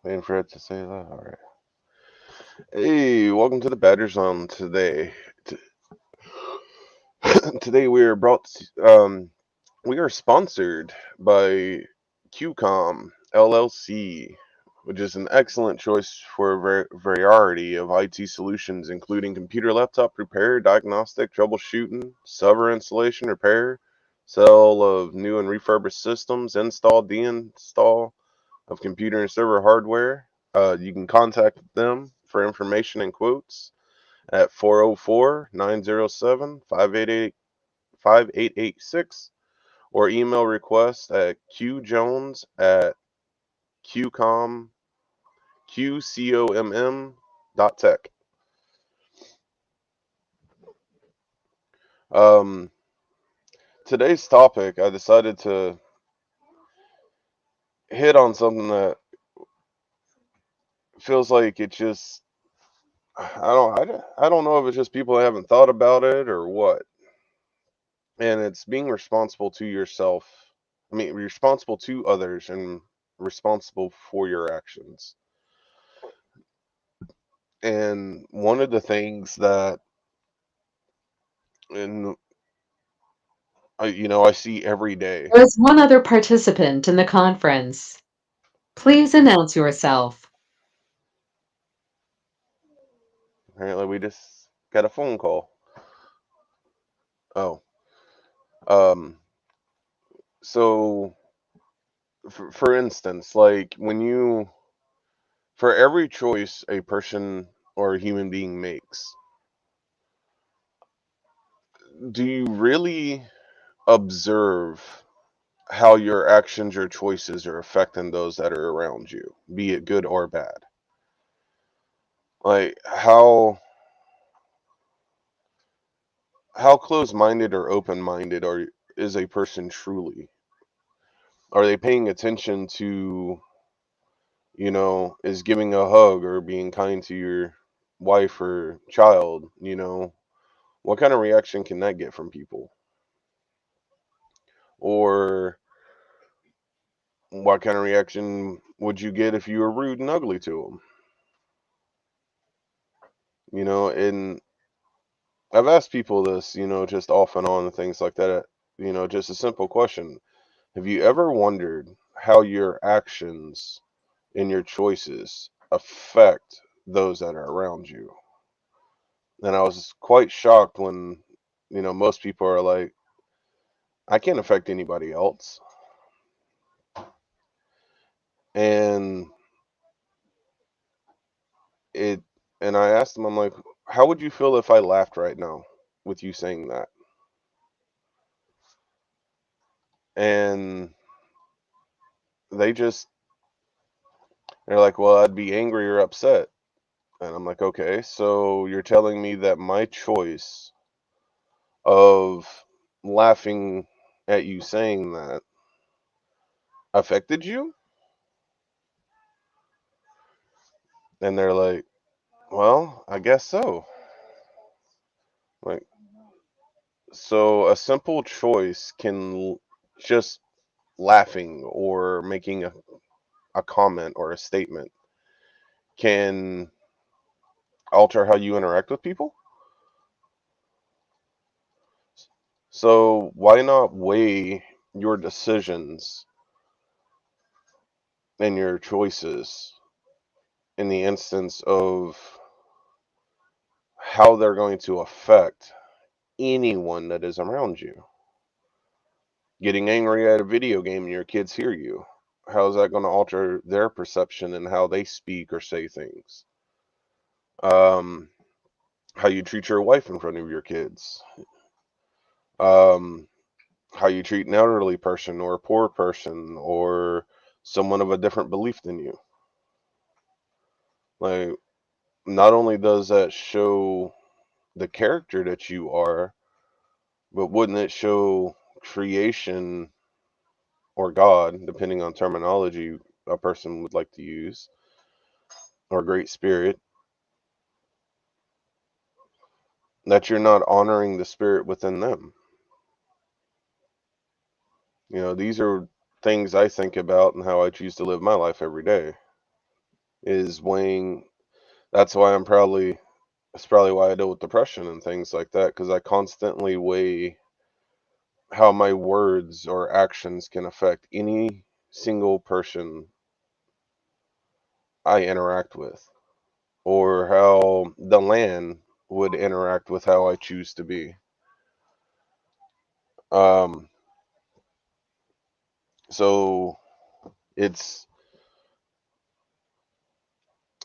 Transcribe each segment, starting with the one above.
Waiting for it to say that. All right. Hey, welcome to the Badger Zone today. Today we are sponsored by QCOM LLC, which is an excellent choice for a variety of IT solutions, including computer laptop repair, diagnostic, troubleshooting, server installation, repair, sale of new and refurbished systems, install, deinstall of computer and server hardware. You can contact them for information and quotes at 404-907-5886 or email request at qjones at qcom, qcomm.tech. Um, Today's topic, I decided to hit on something that feels like it just, I don't know if it's just people haven't thought about it or what. And it's being responsible to yourself. I mean, responsible to others and responsible for your actions. And one of the things that, and I see every day. There is one other participant in the conference. Please announce yourself. Apparently, we just got a phone call. Oh, um, so for instance, like for every choice a person or a human being makes, do you really observe how your actions or choices are affecting those that are around you, be it good or bad? Like how close-minded or open-minded is a person truly? Are they paying attention to, is giving a hug or being kind to your wife or child, what kind of reaction can that get from people? Or what kind of reaction would you get if you were rude and ugly to them? And I've asked people this, just off and on and things like that. Just a simple question. Have you ever wondered how your actions and your choices affect those that are around you? And I was quite shocked when, most people are like, I can't affect anybody else. And it, and I asked them, I'm like, how would you feel if I laughed right now with you saying that? And they just, they're like, well, I'd be angry or upset. And I'm like, okay, so you're telling me that my choice of laughing at you saying that affected you? And they're like, well, I guess so. Like, so a simple choice can just laughing or making a comment or a statement can alter how you interact with people. So why not weigh your decisions and your choices in the instance of how they're going to affect anyone that is around you? Getting angry at a video game and your kids hear you, how is that going to alter their perception and how they speak or say things? Um, how you treat your wife in front of your kids, um, how you treat an elderly person or a poor person or someone of a different belief than you. Like, not only does that show the character that you are, but wouldn't it show creation or God, depending on terminology a person would like to use, or great spirit, that you're not honoring the spirit within them? These are things I think about and how I choose to live my life every day. is weighing. That's why that's probably why I deal with depression and things like that, because I constantly weigh how my words or actions can affect any single person I interact with, or how the land would interact with how I choose to be. Um, so it's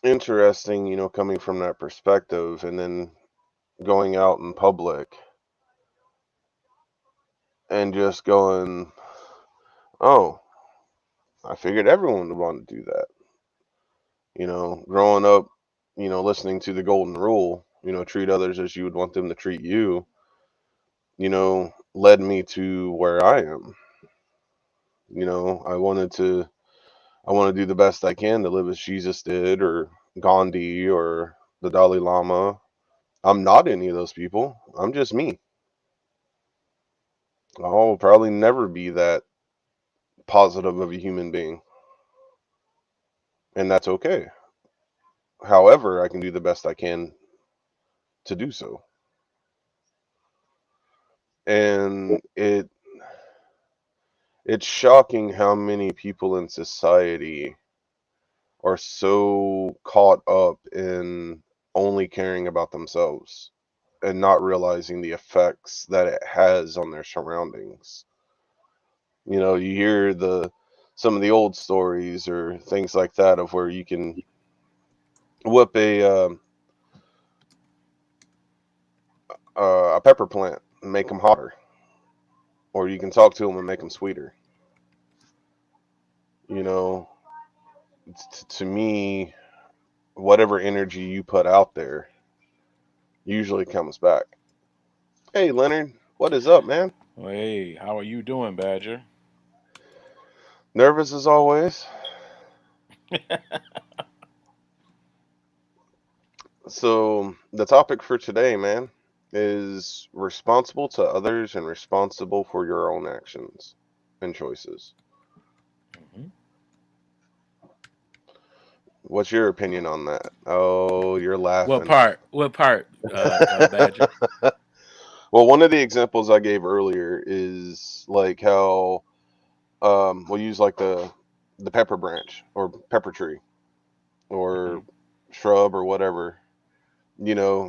interesting, coming from that perspective and then going out in public and just going, oh, I figured everyone would want to do that. Growing up, listening to the golden rule, treat others as you would want them to treat you, led me to where I am. I want to do the best I can to live as Jesus did, or Gandhi, or the Dalai Lama. I'm not any of those people. I'm just me. I'll probably never be that positive of a human being, and that's okay. However, I can do the best I can to do so. And it's shocking how many people in society are so caught up in only caring about themselves and not realizing the effects that it has on their surroundings. You hear some of the old stories or things like that of where you can whip a pepper plant and make them hotter, or you can talk to them and make them sweeter. You know, to me, whatever energy you put out there usually comes back. Hey, Leonard, what is up, man? Hey, how are you doing, Badger? Nervous as always. So, the topic for today, man, is responsible to others and responsible for your own actions and choices. Mhm. What's your opinion on that? Oh, you're What laughing. part? What part, Badger? Well, one of the examples I gave earlier is like how we'll use like the pepper branch or pepper tree or Hmm. shrub or whatever.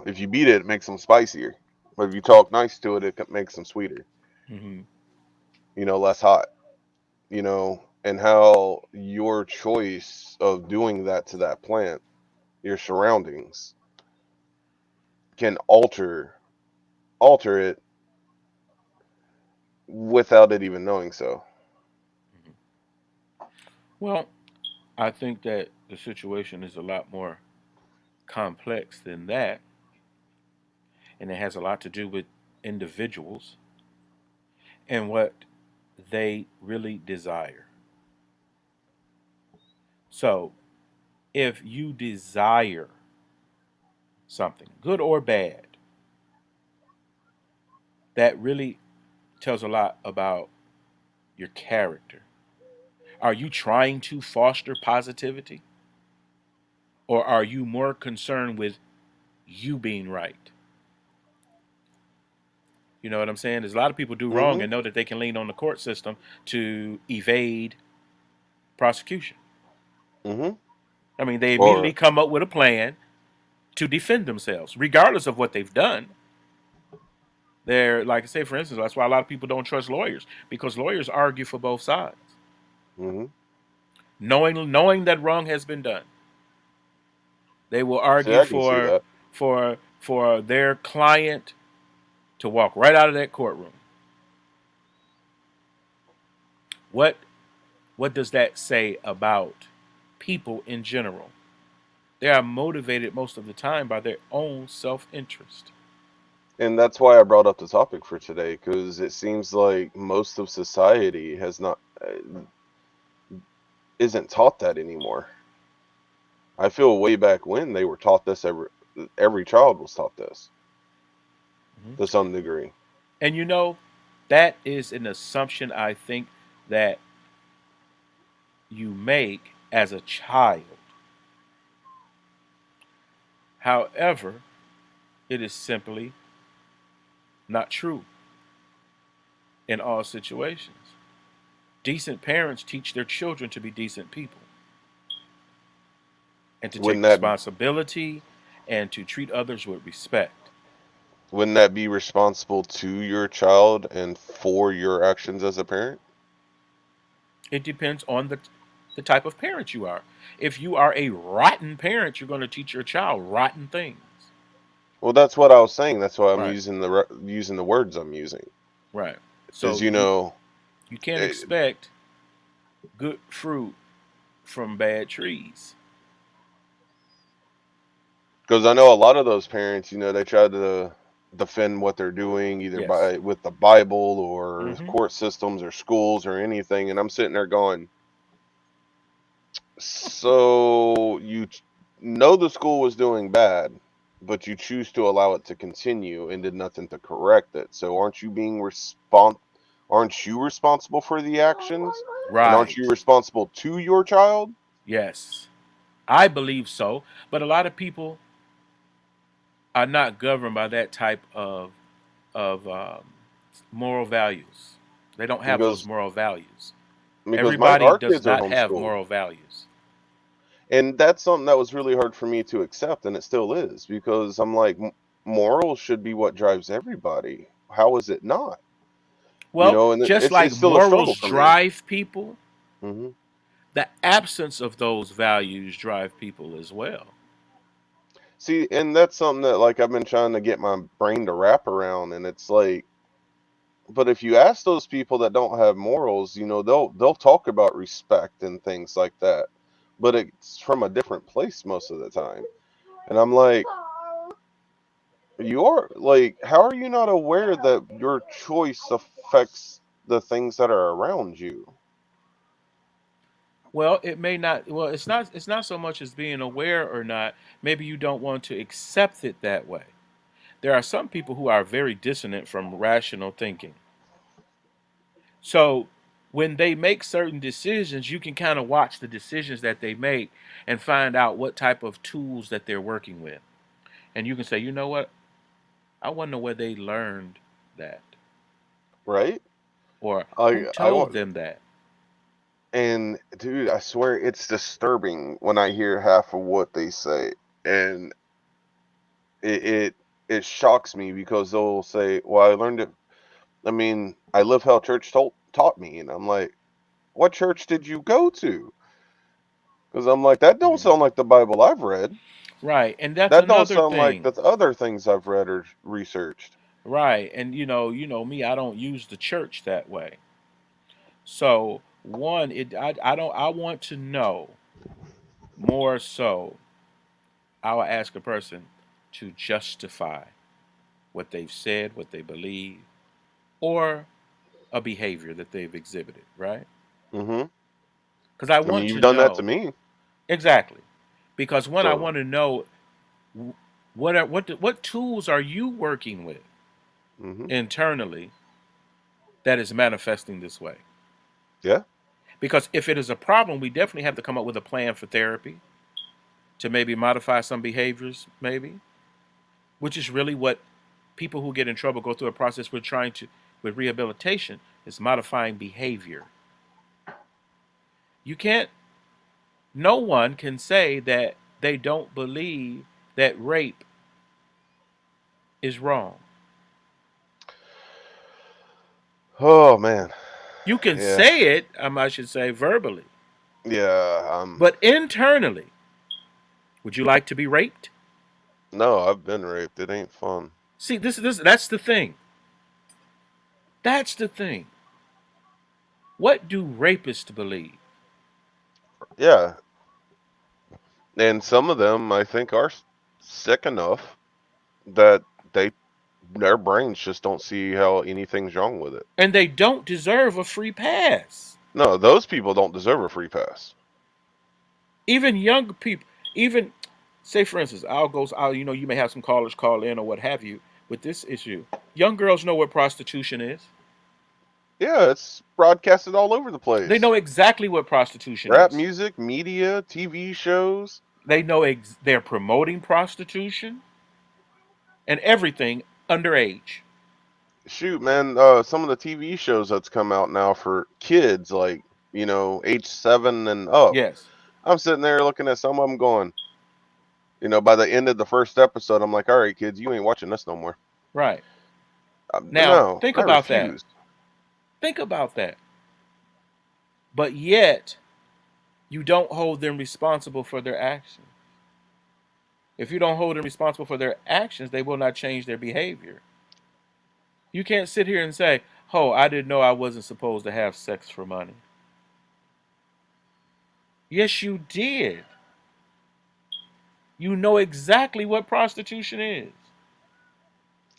If you beat it, it makes them spicier. But if you talk nice to it, it makes them sweeter. Hmm. Less hot. And how your choice of doing that to that plant, your surroundings, can alter it without it even knowing so. Hmm. Well, I think that the situation is a lot more complex than that, and it has a lot to do with individuals and what they really desire. So, if you desire something, good or bad, that really tells a lot about your character. Are you trying to foster positivity? Or are you more concerned with you being right? You know what I'm saying? There's a lot of people do wrong Mm-hmm. and know that they can lean on the court system to evade prosecution. Mm-hmm. I mean, they immediately Or come up with a plan to defend themselves, regardless of what they've done. They're like I say, for instance, that's why a lot of people don't trust lawyers because lawyers argue for both sides, mm-hmm. knowing that wrong has been done. They will See, argue I can see for that. their client to walk right out of that courtroom. What What does that say about people in general? They are motivated most of the time by their own self interest. And that's why I brought up the topic for today, because it seems like most of society has not isn't taught that anymore. I feel way back when they were taught this, every child was taught this Mhm. to some degree. And that is an assumption I think that you make as a child. However, it is simply not true in all situations. Decent parents teach their children to be decent people and to take Wouldn't that responsibility and to treat others with respect. wouldn't that be responsible to your child and for your actions as a parent? It depends on the type of parent you are. If you are a rotten parent, you're going to teach your child rotten things. Well, that's what I was saying. That's why I'm Right, using the words I'm using. right. Is So you can't because expect good fruit from bad trees. I know a lot of those parents, they try to defend what they're doing either Yes. by with the Bible or Hmm. court systems or schools or anything, and I'm sitting there going, so know the school was doing bad, but you choose to allow it to continue and did nothing to correct it. So aren't you responsible for the actions? And aren't you Right. responsible to your child? Yes. I believe so. But a lot of people are not governed by that type of moral values. They don't have those Because moral values. my Everybody our does kids are not have homeschooled. moral values. And that's something that was really hard for me to accept, and it still is, because I'm like, morals should be what drives everybody. How is it not? Well, And just it's like still a struggle morals for me. drive people, Hmm. the absence of those values drive people as well. See, and that's something that like I've been trying to get my brain to wrap around, and it's like, but if you ask those people that don't have morals, they'll talk about respect and things like that, but it's from a different place most of the time. And I'm like, you're like, how are you not aware that your choice affects the things that are around you? Well, it may not. Well, it's not so much as being aware or not. Maybe you don't want to accept it that way. There are some people who are very dissonant from rational thinking. So when they make certain decisions, you can kind of watch the decisions that they make and find out what type of tools that they're working with. And you can say, you know what? I wonder where they learned that Right? or who I told want, them that. and dude, I swear it's disturbing when I hear half of what they say, and it it, it shocks me because they'll say, "Well, I learned it. I mean, I live how church taught me," and I'm like, "What church did you go to?" Because I'm like, that don't Mhm. sound like the Bible I've read. Right. And that's That don't another sound like thing. the other things I've read or researched. Right. And you know me, I don't use the church that way. So one, I don't I want to know more so. I will ask a person to justify what they've said, what they believe, or a behavior that they've exhibited, right? Hmm. Because I I mean, want you've to done that to know me. exactly. Because one, I So, want to know what tools are you working with hmm, internally that is manifesting this way. yeah, Because if it is a problem, we definitely have to come up with a plan for therapy to maybe modify some behaviors, maybe, which is really what people who get in trouble go through a process we're trying to with rehabilitation is modifying behavior. You can't no one can say that they don't believe that rape is wrong. oh man, You can yeah, say it, I should say verbally, yeah. but internally, would you like to be raped? No, I've been raped. It ain't fun. See, this that's the thing. That's the thing. What do rapists believe? Yeah, and some of them I think are sick enough that they their brains just don't see how anything's wrong with it. And they don't deserve a free pass. No, those people don't deserve a free pass. Even younger people, even say for instance, you may have some callers call in or what have you with this issue. Young girls know what prostitution is. Yeah, it's broadcasted all over the They place. know exactly what prostitution Rap is. music, media, TV shows. They know they're promoting prostitution and everything underage. Shoot, man, some of the TV shows that's come out now for kids, like, age 7 and up. Yes. I'm sitting there looking at some of them going, by the end of the first episode, I'm like, all right, kids, you ain't watching this no more. Right. Now, No, think I about that. refuse. Think about that. But yet, you don't hold them responsible for their actions. If you don't hold them responsible for their actions, they will not change their behavior. You can't sit here and say, "Oh, I didn't know I wasn't supposed to have sex for money." Yes, you did. You know exactly what prostitution is.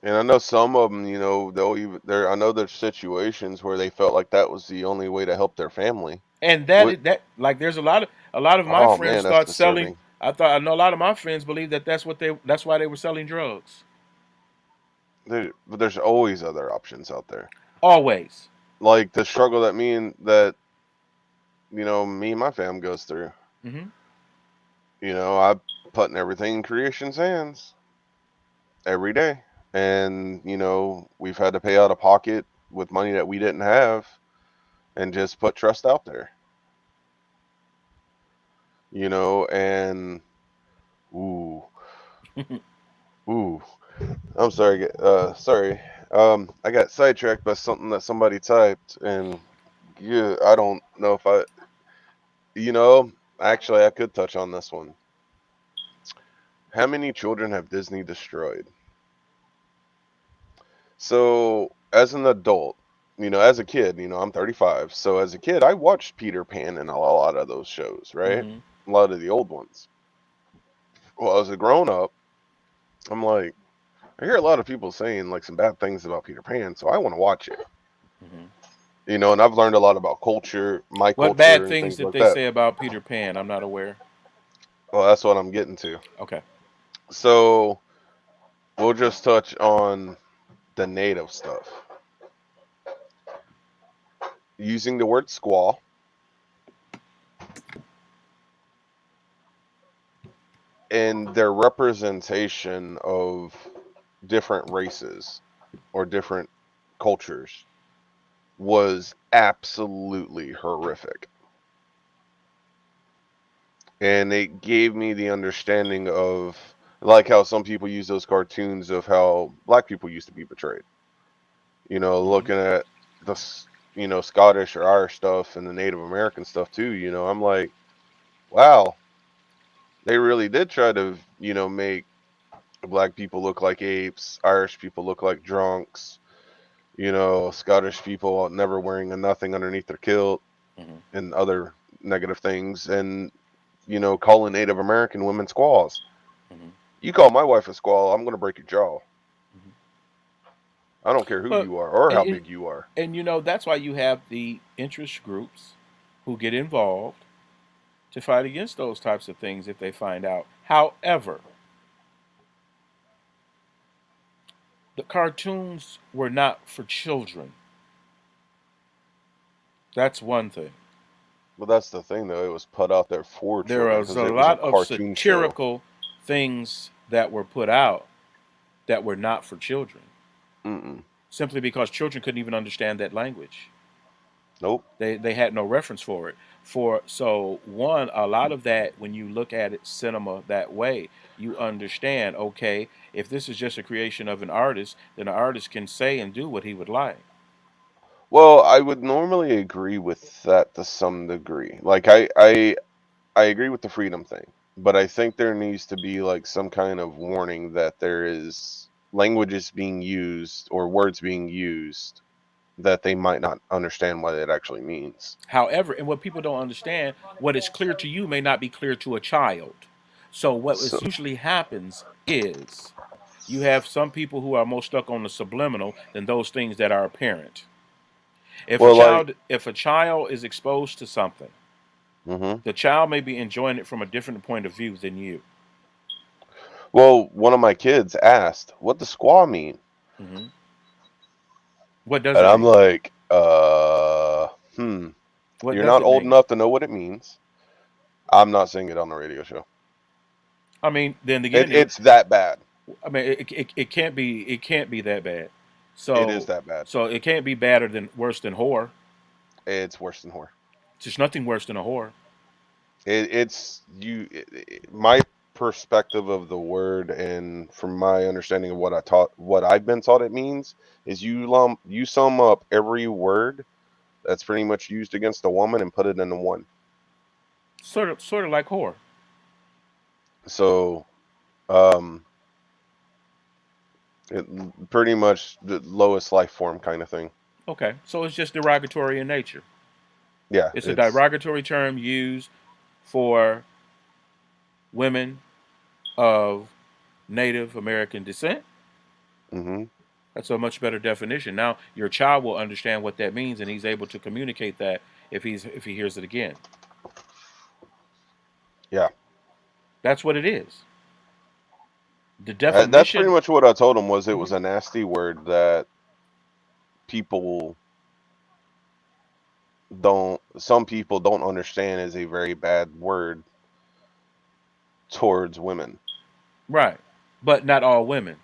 And I know some of them, they'll even there. I know there's situations where they felt like that was the only way to help their family. And What? that like there's a lot of my Oh friends man, that's start selling. disturbing. I know a lot of my friends believe that that's why they were selling drugs. But there's always other options out there. Always. Like the struggle me and my fam goes through. Hmm. I'm putting everything in creation's hands every day. And, we've had to pay out of pocket with money that we didn't have and just put trust out there. And ooh, ooh. I'm sorry, sorry. I got sidetracked by something that somebody typed, and yeah, I don't know if you know, actually, I could touch on this one. How many children have Disney destroyed? So, as an adult, as a kid, I'm 35. So, as a kid, I watched Peter Pan and a lot of those shows, right? Hmm. A lot of the old ones. Well, as a grown up, I'm like, I hear a lot of people saying like some bad things about Peter Pan, so I want to watch it. Hmm. And I've learned a lot about culture, my What culture, bad and things things did like they that. say about Peter Pan? I'm not aware. Well, that's what I'm getting to. Okay. So, we'll just touch on the native stuff. Using the word squaw, and their representation of different races or different cultures was absolutely horrific. And it gave me the understanding of, like, how some people use those cartoons of how black people used to be portrayed. Hmm. Looking at the Scottish or Irish stuff and the Native American stuff too. I'm like, wow, they really did try to make black people look like apes, Irish people look like drunks, Scottish people never wearing a nothing underneath their kilt Hmm. and other negative things, and calling Native American women squaws. Hmm. You call my wife a squaw, I'm gonna break your jaw. Hmm. I don't care who Well, you are or and, how and big you are. that's why you have the interest groups who get involved to fight against those types of things if they find out. However, the cartoons were not for children. That's one thing. But that's the thing, though. It was put out there for There children was because a it was a lot of cartoon show. satirical things that were put out that were not for children, Mm-mm. simply because children couldn't even understand that language. Nope. They had no reference for it. So one, a lot of that, when you look at it cinema that way, you understand, okay, if this is just a creation of an artist, then an artist can say and do what he would like. Well, I would normally agree with that to some degree. Like I agree with the freedom thing, but I think there needs to be like some kind of warning that there is languages being used or words being used that they might not understand what it actually means. However, and what people don't understand, what is clear to you may not be clear to a child. So what So, is usually happens is you have some people who are more stuck on the subliminal than those things that are apparent. well, like, If a child is exposed to something, hmm the child may be enjoying it from a different point of view than you. well, one of my kids asked, "What does squaw mean?" Hmm. What does And it I'm mean? like, What you're does not it old mean? enough to know what it means. I'm not saying it on the radio show. I mean, then again, It's that bad. I mean, it can't be that bad. It is So that bad. so it can't be badder than worse than whore. It's worse than whore. There's nothing worse than a whore. It's you. My perspective of the word, and from my understanding of what I've been taught it means, is you sum up every word that's pretty much used against a woman and put it into one. Sort of like whore. So, pretty much the lowest life form kind of thing. Okay, so it's just derogatory in nature. Yeah, It's a it's derogatory term used for women of Native American descent. hmm That's a much better definition. Now your child will understand what that means, and he's able to communicate that if he hears it again. yeah. That's what it is. The That's pretty definition. much what I told him was it was Mhm. a nasty word that people some people don't understand is a very bad word towards women. Right, but not all women.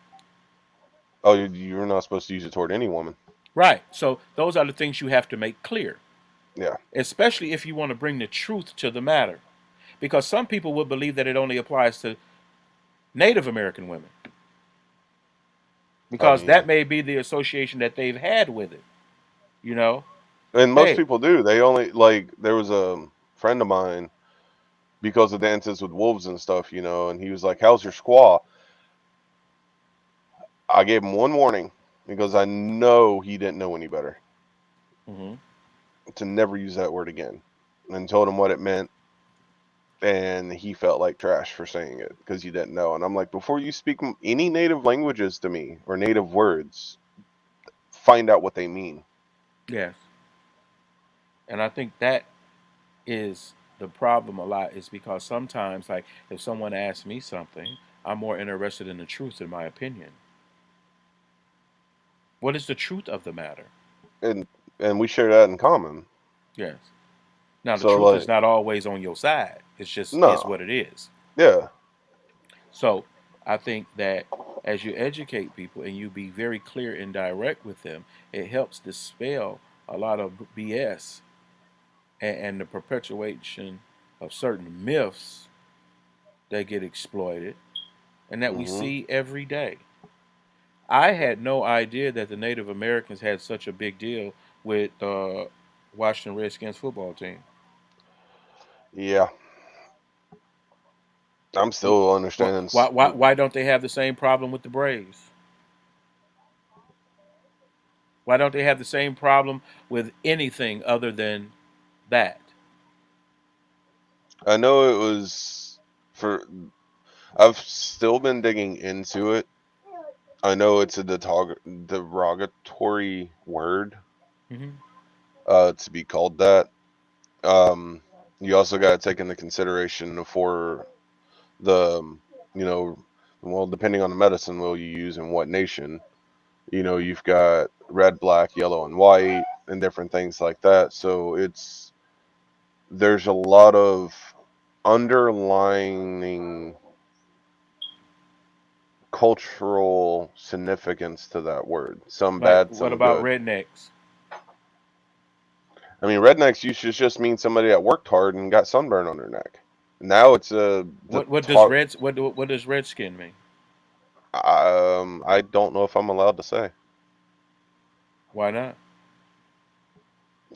Oh, you're not supposed to use it toward any woman. Right. So those are the things you have to make clear, Yeah. especially if you want to bring the truth to the matter. Because some people would believe that it only applies to Native American women, I because that mean, may be the association that they've had with it. You know, and most hey, people do. They only like there was a friend of mine because of dances with wolves and stuff, and he was like, "How's your squaw?" I gave him one warning because I know he didn't know any better hmm to never use that word again, and told him what it meant, and he felt like trash for saying it because he didn't know. And I'm like, before you speak any native languages to me or native words, find out what they mean. yes, and I think that is the problem a lot, is because sometimes, like, if someone asks me something, I'm more interested in the truth, in my opinion. What is the truth of the matter? And we share that in common. Yes. Now the So truth is like, not always on your side. It's just is no, what it is. yeah, So I think that as you educate people and you be very clear and direct with them, it helps dispel a lot of BS and the perpetuation of certain myths that get exploited and that we hmm see every day. I had no idea that the Native Americans had such a big deal with the Washington Redskins football team. yeah. I'm still understanding. Why don't they have the same problem with the Braves? Why don't they have the same problem with anything other than that? I know it was for. I've still been digging into it. I know it's a derogatory word hmm to be called that. Um, you also got to take into consideration for the, you know, well, depending on the medicine wheel you use and what nation, you've got red, black, yellow, and white, and different things like that. So there's a lot of underlining cultural significance to that word. Some Like, bad, what some about good. rednecks? I mean, rednecks used to just mean somebody that worked hard and got sunburn on their neck. Now it's the What does talk. what does redskin mean? I don't know if I'm allowed to say. Why not?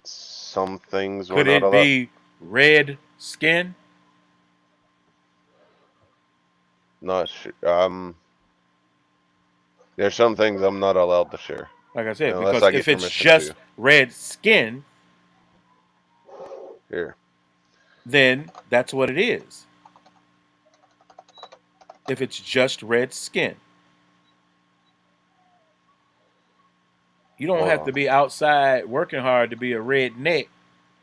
Some things we're Could not it allowed. be red skin? Not sure. There's some things I'm not allowed to share Like I said, unless because I if get it's permission to. just red skin, Here, then that's what it is. If it's just red skin, you don't hold have on. to be outside working hard to be a red neck.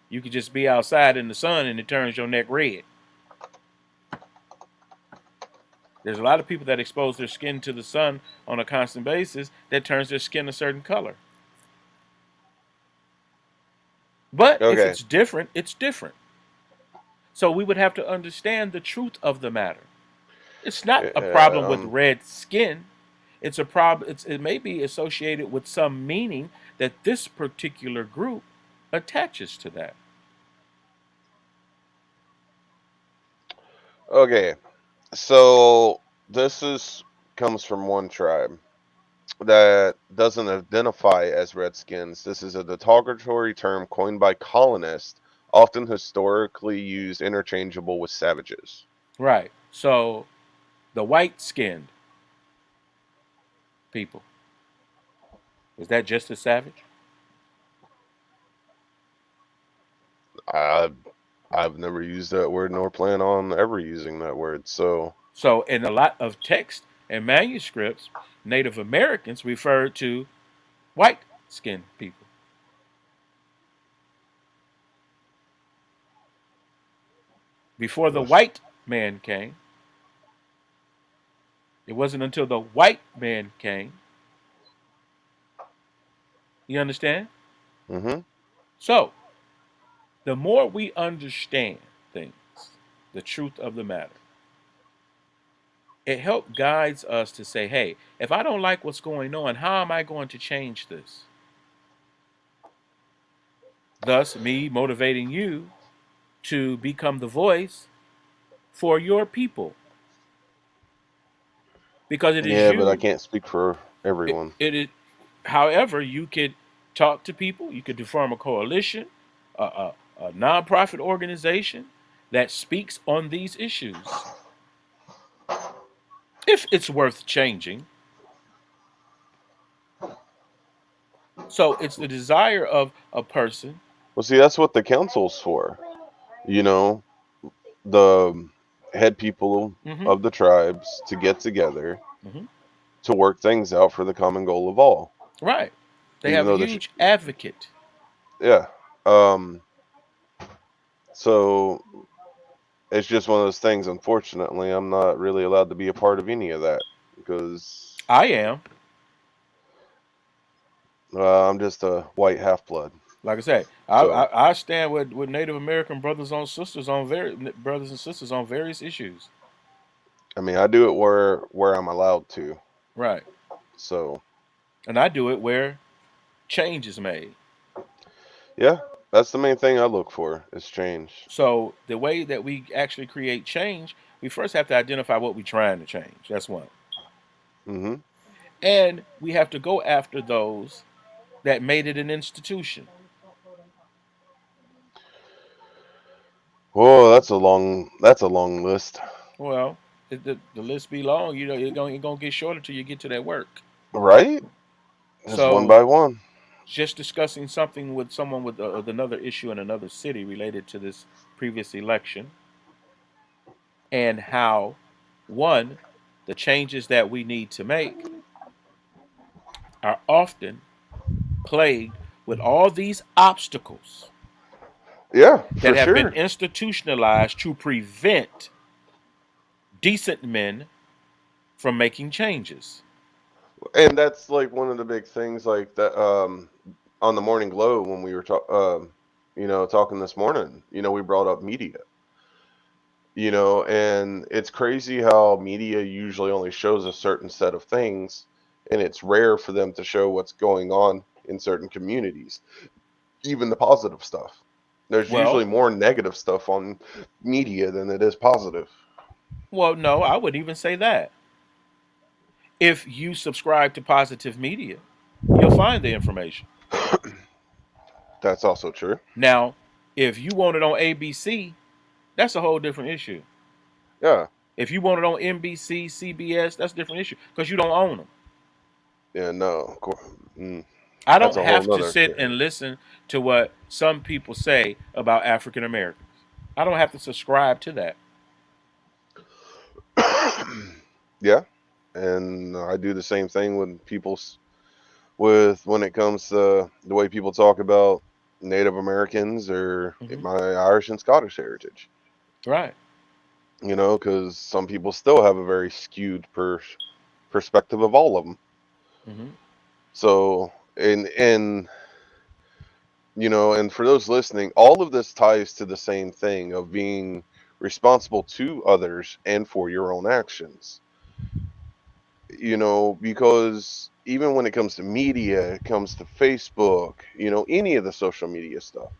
You could just be outside in the sun and it turns your neck red. There's a lot of people that expose their skin to the sun on a constant basis that turns their skin a certain color. But if Okay, it's different, it's different. So we would have to understand the truth of the matter. It's not a problem with Um, red skin. It's a problem. It may be associated with some meaning that this particular group attaches to that. okay, so this is comes from one tribe that doesn't identify as Redskins. This is a derogatory term coined by colonists, often historically used interchangeable with savages. Right. So the white skinned people, is that just as savage? I, I've never used that word nor plan on ever using that word. So, So in a lot of text and manuscripts, Native Americans referred to white skinned people. Before the that's, white man came, it wasn't until the white man came. You understand? mm-hmm. So the more we understand things, the truth of the matter, it helps guides us to say, hey, if I don't like what's going on, how am I going to change this? Thus, me motivating you to become the voice for your people. Because it is Yeah, but I you, can't speak for everyone. it is, however, you could talk to people, you could form a coalition, a nonprofit organization that speaks on these issues. If it's worth changing, so it's the desire of a person. Well, see, that's what the council's for. You know, the head people Hmm. of the tribes to get together Hmm. to work things out for the common goal of all. Right. They Even have a though huge advocate. yeah. Um, so it's just one of those things. Unfortunately, I'm not really allowed to be a part of any of that because I am. I'm just a white half blood. Like I say, So I stand with Native American brothers and sisters on various issues. I mean, I do it where I'm allowed to. Right. So And I do it where change is made. yeah, that's the main thing I look for is change. So the way that we actually create change, we first have to identify what we're trying to change. That's one. Hmm. And we have to go after those that made it an institution. Oh, that's a long list, Well, the list be long. You know, you're gonna get shorter till you get to that work. right? Just one So by one. just discussing something with someone with another issue in another city related to this previous election and how, one, the changes that we need to make are often plagued with all these obstacles Yeah, that for have been sure. institutionalized to prevent decent men from making changes. And that's like one of the big things, like that on the Morning Glow when we were talking this morning. We brought up media. And it's crazy how media usually only shows a certain set of things, and it's rare for them to show what's going on in certain communities, even the positive stuff. There's Well, usually more negative stuff on media than it is positive. well, no, I would even say that. If you subscribe to positive media, you'll find the information. That's also true. Now, if you want it on ABC, that's a whole different issue. Yeah. If you want it on NBC, CBS, that's a different issue because you don't own them. Yeah, no. Mm, I that's don't a whole have to nother sit and listen to what some people say about African Americans. I don't have to subscribe to that. Yeah, and I do the same thing with with when it comes to the way people talk about Native Americans or Hmm. my Irish and Scottish heritage. Right. Because some people still have a very skewed perspective of all of them. Hmm. So, and for those listening, all of this ties to the same thing of being responsible to others and for your own actions. Because even when it comes to media, it comes to Facebook, any of the social media stuff,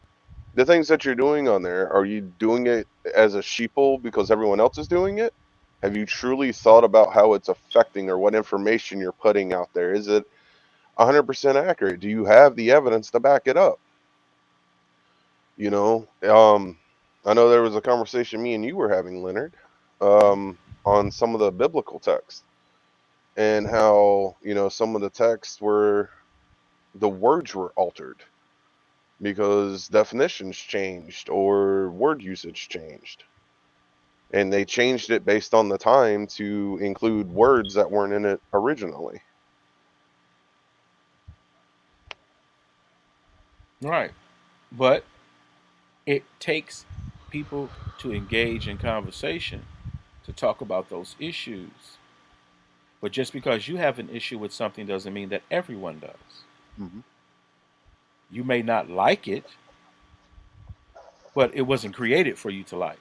the things that you're doing on there, are you doing it as a sheeple because everyone else is doing it? Have you truly thought about how it's affecting or what information you're putting out there? Is it 100% accurate? Do you have the evidence to back it up? You know, um, I know there was a conversation me and you were having, Leonard, on some of the biblical texts and how, some of the texts were, the words were altered because definitions changed or word usage changed. And they changed it based on the time to include words that weren't in it originally. Right. But it takes people to engage in conversation to talk about those issues. But just because you have an issue with something doesn't mean that everyone does. Mm-hmm. You may not like it, but it wasn't created for you to like.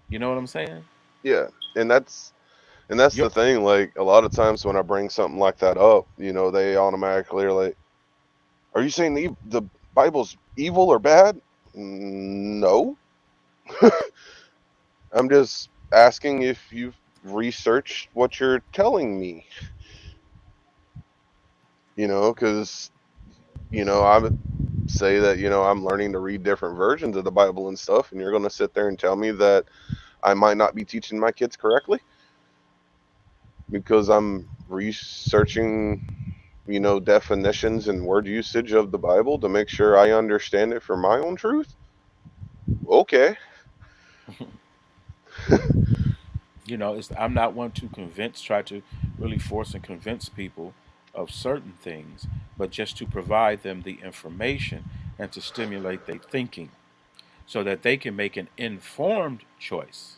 You know what I'm saying? Yeah, and that's the Yep. thing. Like a lot of times when I bring something like that up, they automatically are like, "Are you saying the Bible's evil or bad?" No, I'm just asking if you've researched what you're telling me. Because I would say that I'm learning to read different versions of the Bible and stuff, and you're going to sit there and tell me that I might not be teaching my kids correctly because I'm researching, definitions and word usage of the Bible to make sure I understand it for my own truth. Okay. I'm not one to try to really force and convince people of certain things, but just to provide them the information and to stimulate their thinking so that they can make an informed choice.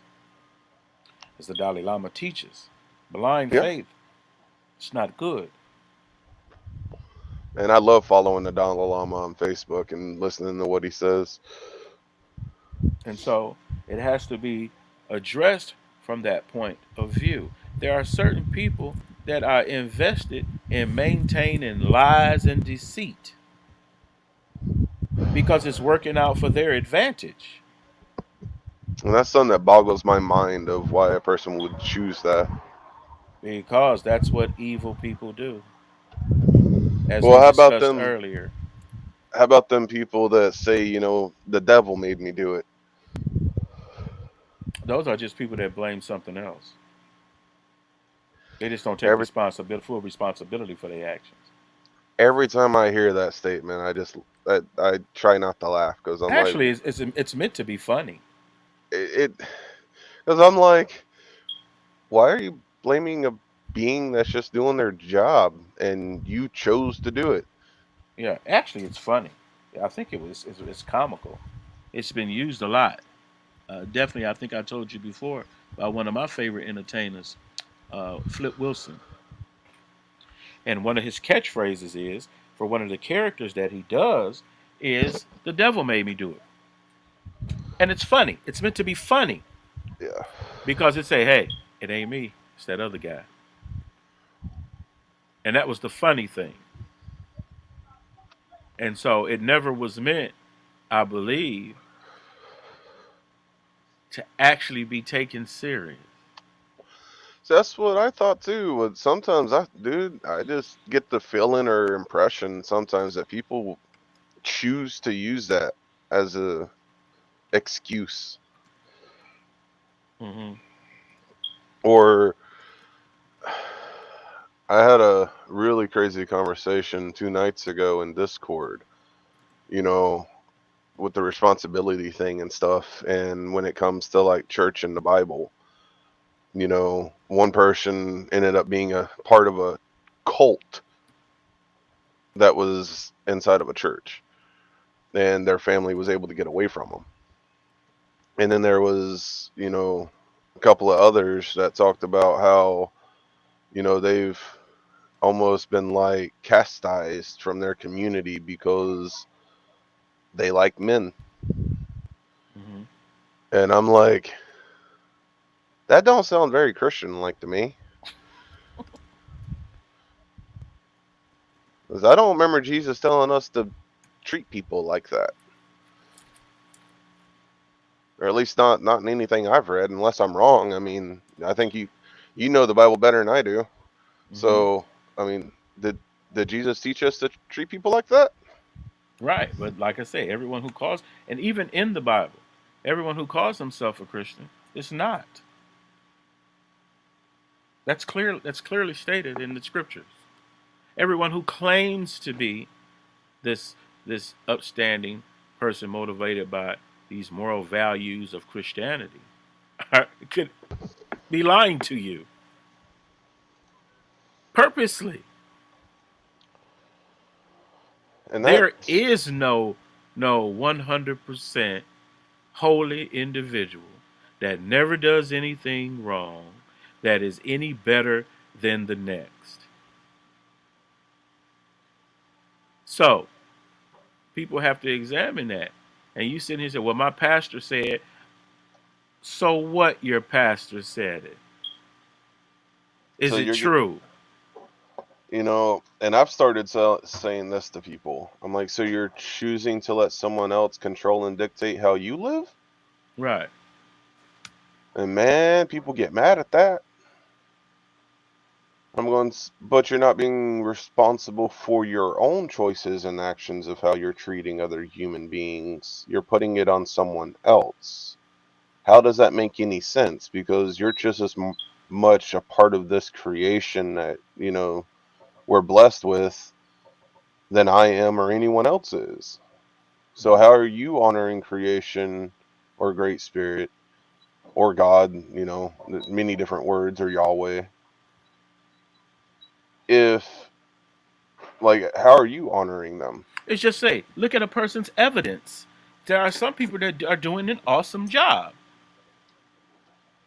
As the Dalai Lama teaches, blind Yeah. faith, it's not good. And I love following the Dalai Lama on Facebook and listening to what he says. And so it has to be addressed from that point of view. There are certain people that are invested in maintaining lies and deceit because it's working out for their advantage. And that's something that boggles my mind of why a person would choose that. Because that's what evil people do, as Well, we how about discussed them? earlier. How about them people that say, the devil made me do it? Those are just people that blame something else. They just don't take Every full responsibility for their actions. every time I hear that statement, I try not to laugh because I'm like Actually, it's meant to be funny. it because I'm like, why are you blaming a being that's just doing their job and you chose to do it? Yeah, actually, it's funny. I think it's comical. It's been used a lot. Definitely, I think I told you before about one of my favorite entertainers, Flip Wilson, and one of his catchphrases is for one of the characters that he does is "the devil made me do it," and it's funny. It's meant to be funny Yeah. because it say, "Hey, it ain't me. It's that other guy," and that was the funny thing. And so it never was meant, I believe, to actually be taken serious. So that's what I thought too. But sometimes I just get the feeling or impression sometimes that people choose to use that as a excuse. Hmm. Or I had a really crazy conversation 2 nights ago in Discord, you know, with the responsibility thing and stuff. And when it comes to like church and the Bible, one person ended up being a part of a cult that was inside of a church, and their family was able to get away from them. And then there was, a couple of others that talked about how, they've almost been like chastised from their community because they like men. Mm-hmm. And I'm like, that don't sound very Christian-like to me. 'Cause I don't remember Jesus telling us to treat people like that. Or at least not in anything I've read, unless I'm wrong. I mean, I think you know the Bible better than I do. Mm-hmm. So, I mean, did Jesus teach us to treat people like that? Right. But like I say, everyone who calls, and even in the Bible, everyone who calls himself a Christian is not. That's clear. That's clearly stated in the scriptures. Everyone who claims to be this this upstanding person motivated by these moral values of Christianity could be lying to you purposely. And There that's is no 100% holy individual that never does anything wrong that is any better than the next. So people have to examine that. And you sit here and say, well, my pastor said, so what your pastor said it? so Is it you're true? and I've started saying this to people. I'm like, so you're choosing to let someone else control and dictate how you live? Right. And man, people get mad at that. I'm going, but you're not being responsible for your own choices and actions of how you're treating other human beings. You're putting it on someone else. How does that make any sense? Because you're just as much a part of this creation that, we're blessed with than I am or anyone else is. So how are you honoring creation or Great Spirit or God, many different words, or Yahweh, if, like, how are you honoring them? It's just say, look at a person's evidence. There are some people that are doing an awesome job.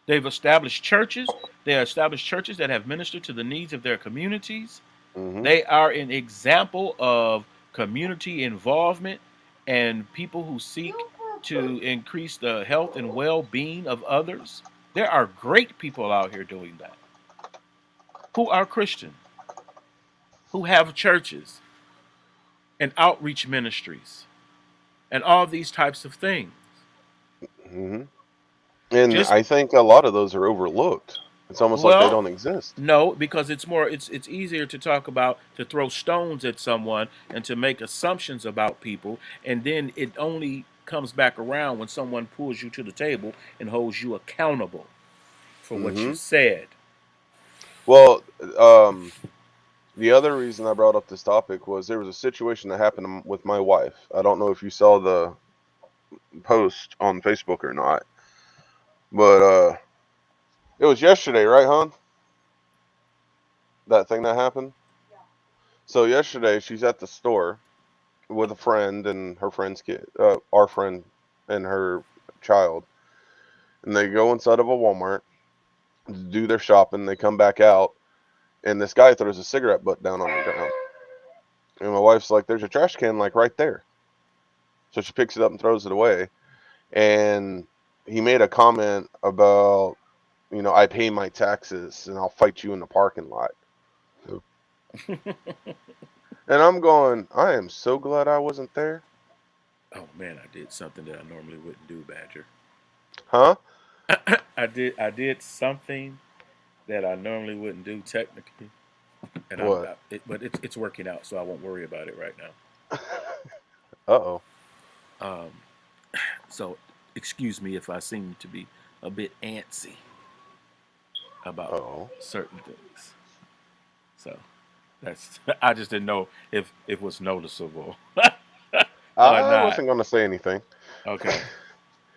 They've established churches. They have established churches that have ministered to the needs of their communities. Hmm. They are an example of community involvement and people who seek to increase the health and well-being of others. There are great people out here doing that who are Christian, who have churches and outreach ministries and all these types of things. Hmm. And Just I think a lot of those are overlooked. It's almost like they well, don't exist. no, because it's easier to talk about to throw stones at someone and to make assumptions about people, and then it only comes back around when someone pulls you to the table and holds you accountable for what you Hmm. said. Well, the other reason I brought up this topic was there was a situation that happened with my wife. I don't know if you saw the post on Facebook or not, but it was yesterday, right, hon? That thing that happened. So yesterday, she's at the store with a friend and her friend's kid, our friend and her child, and they go inside of a Walmart, do their shopping. They come back out, and this guy throws a cigarette butt down on the ground. And my wife's like, "There's a trash can like right there." So she picks it up and throws it away. And he made a comment about, I pay my taxes and I'll fight you in the parking lot. And I'm going, I am so glad I wasn't there. Oh man, I did something that I normally wouldn't do, Badger. Huh? I did something that I normally wouldn't do technically, and What? but it's working out, so I won't worry about it right now. Uh-oh. Um, so excuse me if I seem to be a bit antsy about Uh-oh. certain things. So that's I just didn't know if it was noticeable or I not. wasn't going to say anything. Okay,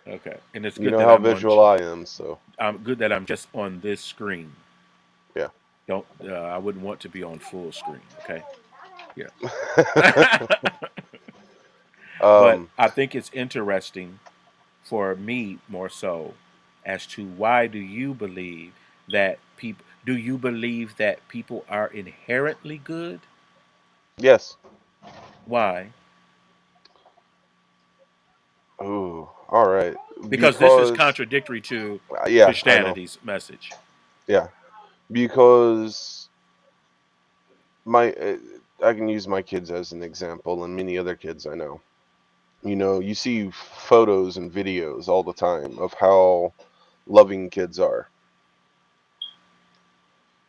okay, and it's You good know that how I'm on. visual I am, so I'm good that I'm just on this screen. yeah. Don't I wouldn't want to be on full screen. Okay, yeah. But um, I think it's interesting for me more so as to why do you believe that people are inherently good? yes. Why? Ooh, all right. Because this is because contradictory to yeah, I know. Christianity's message. Yeah, because my I can use my kids as an example, and many other kids I know. You know, you see photos and videos all the time of how loving kids are.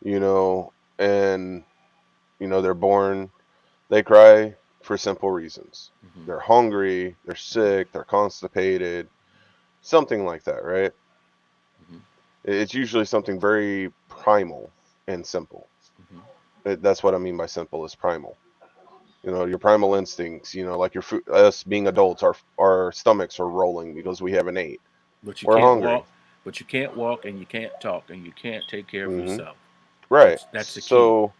You know, and they're born, they cry for simple reasons. Hmm. They're hungry, they're sick, they're constipated, something like that, right? Hmm. It's usually something very primal and simple. Hmm. That's what I mean by simple is primal. Your primal instincts, like us being adults, our stomachs are rolling because we haven't ate. But you We're can't hungry. walk. But you can't walk, and you can't talk, and you can't take care of Hmm. yourself. Right. That's the key. So,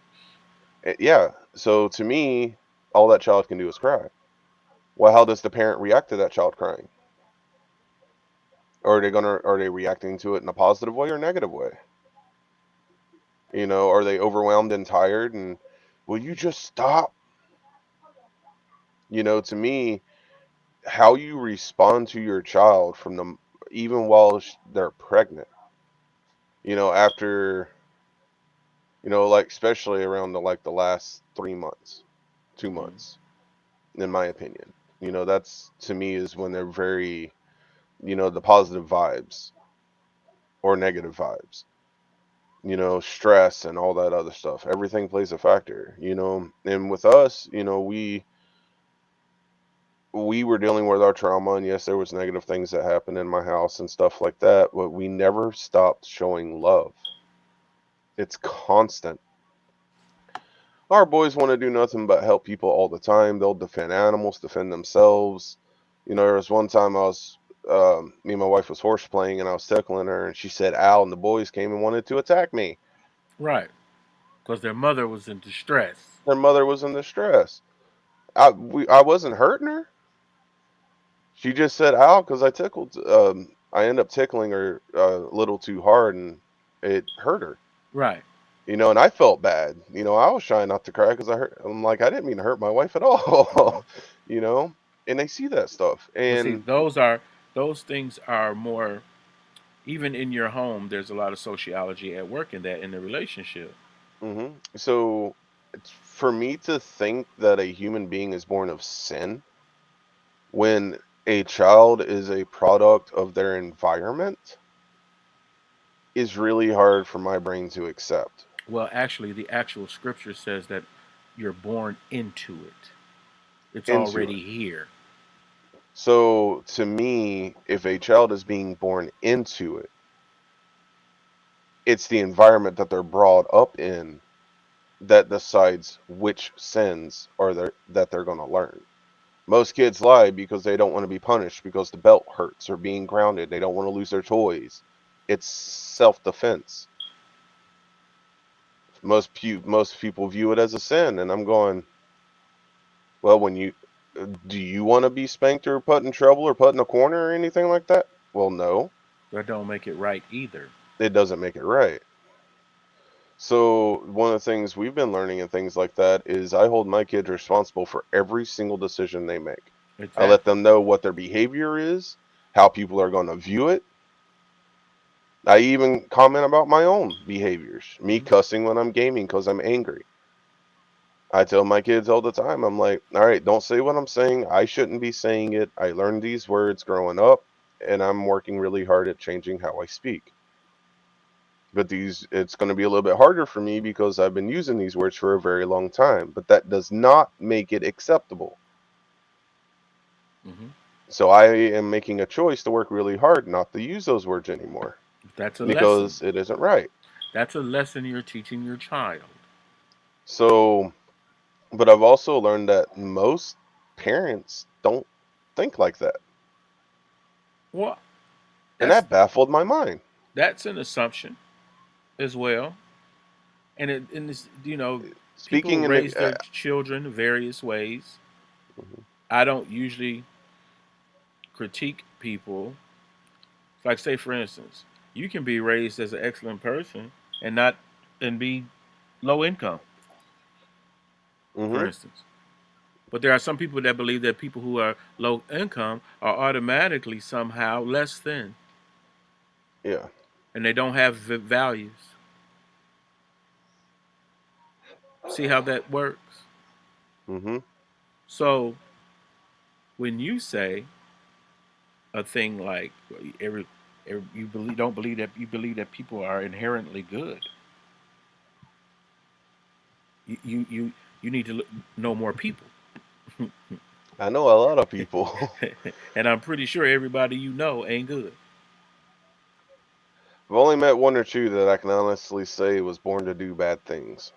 yeah. So to me, all that child can do is cry. Well, how does the parent react to that child crying? Are they reacting to it in a positive way or negative way? Are they overwhelmed and tired and will you just stop? To me, how you respond to your child from the even while they're pregnant, after, like especially around the last 3 months, two Hmm. months, in my opinion, that's to me is when they're very, the positive vibes or negative vibes, stress and all that other stuff. Everything plays a factor, and with us, we were dealing with our trauma, and yes, there was negative things that happened in my house and stuff like that, but we never stopped showing love. It's constant. Our boys want to do nothing but help people all the time. They'll defend animals, defend themselves. There was one time me and my wife was horse playing, and I was tickling her, and she said ow, and the boys came and wanted to attack me. Right. Because their mother was in distress. Their mother was in distress. I wasn't hurting her. She just said ow because I tickled. I ended up tickling her a little too hard, and it hurt her. Right. And I felt bad. I was trying not to cry because I'm like, I didn't mean to hurt my wife at all. Hmm. you know, and they see that stuff, But see, and those things are more, even in your home. There's a lot of sociology at work in that, in the relationship. so for me to think that a human being is born of sin when a child is a product of their environment is really hard for my brain to accept. Well, actually, the actual scripture says that you're born into it. It's Into it. already here. So to me, if a child is being born into it, it's the environment that they're brought up in that decides which sins that they're going to learn. Most kids lie because they don't want to be punished because the belt hurts or being grounded. They don't want to lose their toys. It's self-defense. Most people view it as a sin, and I'm going, well, when you do you want to be spanked or put in trouble or put in a corner or anything like that? Well, no, That don't make it right either. it doesn't make it right. So one of the things we've been learning and things like that is I hold my kids responsible for every single decision they make. I let Exactly. them know what their behavior is, how people are going to view it. I even comment about my own behaviors, me Hmm. cussing when I'm gaming because I'm angry. I tell my kids all the time, I'm like, all right, don't say what I'm saying. I shouldn't be saying it. I learned these words growing up, and I'm working really hard at changing how I speak. But it's going to be a little bit harder for me because I've been using these words for a very long time. But that does not make it acceptable. Hmm. So I am making a choice to work really hard not to use those words anymore That's a lesson. because it isn't right. That's a lesson you're teaching your child. So, but I've also learned that most parents don't think like that. Well, And that's that baffled my mind. that's an assumption as well. And this, people Speaking in raise the their children various ways. mhm, I don't usually critique people. Like, say for instance, you can be raised as an excellent person and not and be low income, for mhm, instance. But there are some people that believe that people who are low income are automatically somehow less than, Yeah. and they don't have values. See how that works? Mm-hmm. So when you say a thing like you believe that people are inherently good, you you you, you need to know more people. I know a lot of people. And I'm pretty sure everybody you know ain't good. I've only met one or two that I can honestly say was born to do bad things.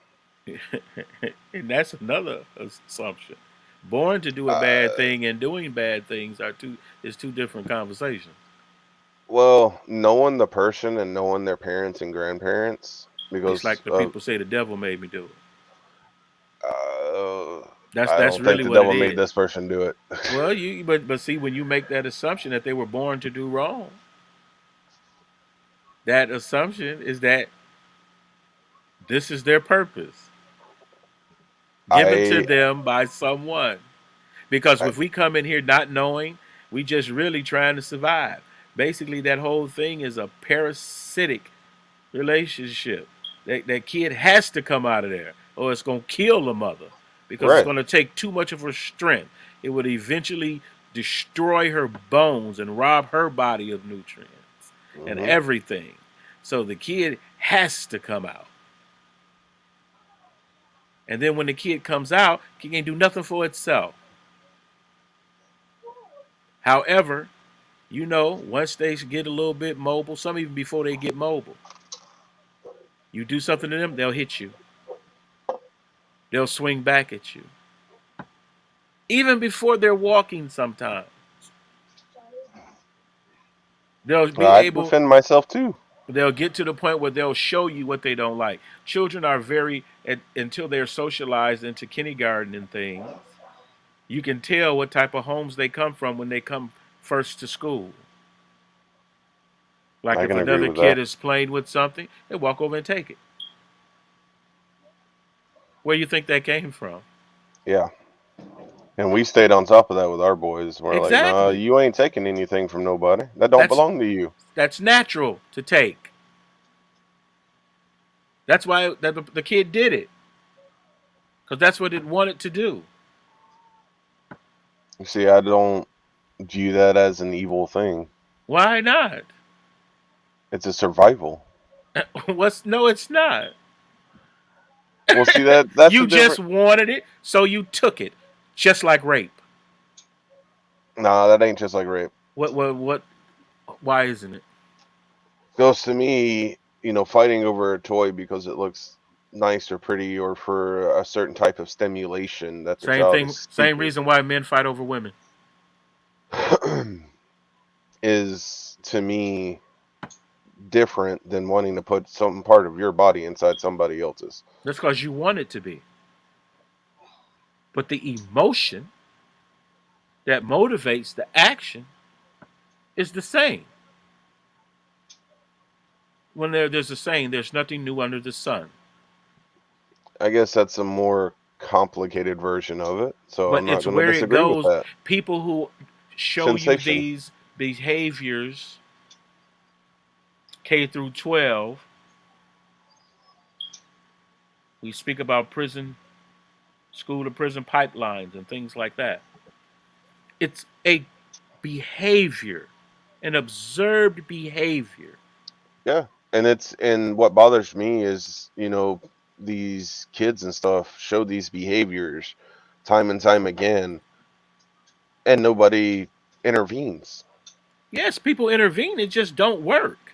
And that's another assumption. Born to do a bad Uh, thing and doing bad things is two different conversations. well, knowing the person and knowing their parents and grandparents, It's because like the people say the devil made me do it. uh, I That's don't think really the what it devil made is. this person do it. Well, you but see when you make that assumption that they were born to do wrong, that assumption is that this is their purpose given to I, them by someone. Because I if we come in here not knowing, we just really trying to survive. Basically, that whole thing is a parasitic relationship. That kid has to come out of there, or it's gonna kill the mother because it's right. gonna take too much of her strength. It would eventually destroy her bones and rob her body of nutrients and Hmm. everything. So the kid has to come out. And then when the kid comes out, he can't do nothing for itself. However, once they get a little bit mobile, some even before they get mobile, you do something to them, they'll hit you. They'll swing back at you. Even before they're walking sometimes. They'll be I able defend myself too. they'll get to the point where they'll show you what they don't like. Children are until they're socialized into kindergarten and things. You can tell what type of homes they come from when they come first to school. Like I if can agree another with kid that. is playing with something, they walk over and take it. Where you think that came from? Yeah. And we stayed on top of that with our boys. We're like, nah, Exactly. you ain't taking anything from nobody. That don't That's belong to you. that's natural to take. That's why the kid did it because that's what it wanted to do. You see, I don't view that as an evil thing. Why not? It's a survival. What's no? It's not. Well, see that's the You just different. wanted it, so you took it, just like rape. Nah, that ain't just like rape. What? What? What? Why isn't it? Goes to me, fighting over a toy because it looks nice or pretty or for a certain type of stimulation that the Same child thing. is Same seeking reason why men fight over women. is to me different than wanting to put some part of your body inside somebody else's. That's because you want it to be. But the emotion that motivates the action is the same. When there's a saying, "There's nothing new under the sun." I guess that's a more complicated version of it, so But I'm not it's going to where it disagree with goes. that. People who show you Sensation. these behaviors K through 12, we speak about prison, school to prison pipelines and things like that. It's a behavior, an observed behavior. Yeah. And what bothers me is, these kids and stuff show these behaviors time and time again and nobody intervenes. Yes, people intervene, it just don't work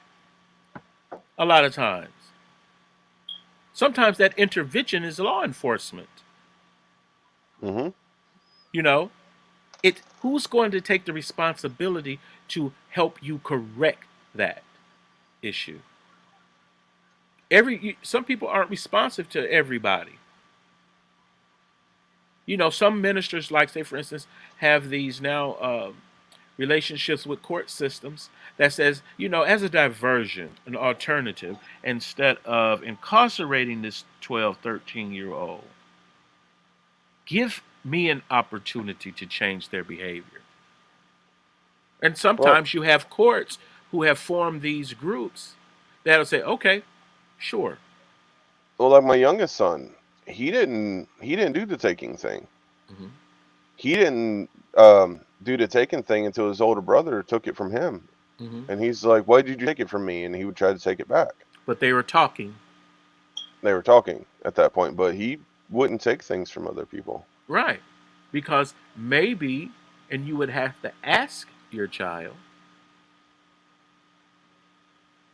a lot of times. Sometimes that intervention is law enforcement. Hmm. You know, who's going to take the responsibility to help you correct that issue? Some people aren't responsive to everybody. Some ministers, like say for instance, have these now relationships with court systems that says, as a diversion, an alternative, instead of incarcerating this 12, 13-year-old, give me an opportunity to change their behavior. And Well, sometimes you have courts who have formed these groups that'll say, okay, sure. well, like my youngest son, he didn't do the taking thing. Hmm. He didn't do the taking thing until his older brother took it from him. Hmm. And he's like, "Why did you take it from me?" And he would try to take it back. But they were talking, They were talking at that point, but he wouldn't take things from other people. right? Because maybe, and you would have to ask your child,